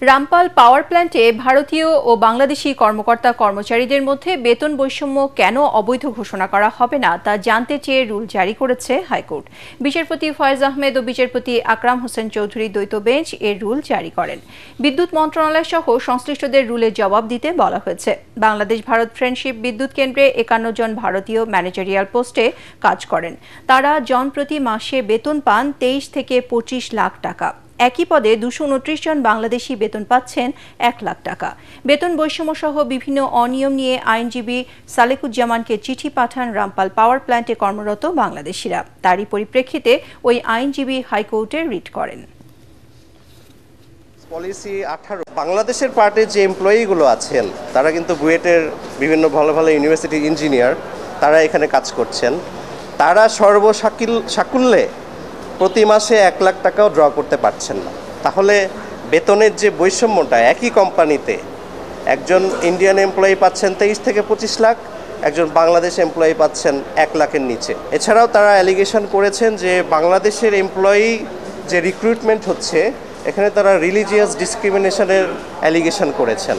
রামপাল পাওয়ার প্ল্যান্টে ভারতীয় ও বাংলাদেশি কর্মকর্তা কর্মচারীদের মধ্যে বেতন বৈষম্য কেন অবৈধ ঘোষণা করা হবে না তা জানতে চেয়ে রুল জারি করেছে হাইকোর্ট। বিচারপতি ফয়েজ আহমেদ ও বিচারপতি আকরাম হোসেন চৌধুরীর দ্বৈত বেঞ্চ এর রুল জারি করেন। বিদ্যুৎ মন্ত্রণালয় সহ সংশ্লিষ্টদের রুলের জবাব দিতে বলা হয়েছে। বাংলাদেশ ভারত ফ্রেন্ডশিপ বিদ্যুৎ কেন্দ্রে 51 জন ভারতীয় ম্যানেজারিয়াল পোস্টে কাজ করেন। তারা জনপ্রতি মাসে বেতন পান 23 থেকে 25 লাখ টাকা। একই পদে 229 জন বাংলাদেশি বেতন পাচ্ছেন 1 লাখ টাকা। বেতন বৈষম্য সহ বিভিন্ন অনিয়ম নিয়ে আইনজীবী সালেকুজ্জামানকে চিঠি পাঠান রামপাল পাওয়ার প্ল্যান্টে কর্মরত বাংলাদেশিরা। তারই পরিপ্রেক্ষিতে ওই আইনজীবী হাইকোর্টে রিট করেন। পলিসি 18 বাংলাদেশের পার্টির যে এমপ্লয়িগুলো আছেন তারা কিন্তু বুয়েটের বিভিন্ন ভালো ভালো ইউনিভার্সিটির ইঞ্জিনিয়ার, তারা এখানে কাজ করছেন। তারা সর্বসাকুল্যে প্রতি মাসে 1 লাখ টাকাও ড্র করতে পারছেন না। তাহলে বেতনের যে বৈষম্যটা, একই কোম্পানিতে একজন ইন্ডিয়ান এমপ্লয়ি পাচ্ছেন 23 থেকে 25 লাখ, একজন বাংলাদেশ এমপ্লয়ি পাচ্ছেন 1 লাখের নিচে। এছাড়াও তারা অ্যালিগেশন করেছেন যে বাংলাদেশের এমপ্লয়ি যে রিক্রুটমেন্ট হচ্ছে, এখানে তারা রিলিজিয়াস ডিসক্রিমিনেশনের অ্যালিগেশন করেছেন।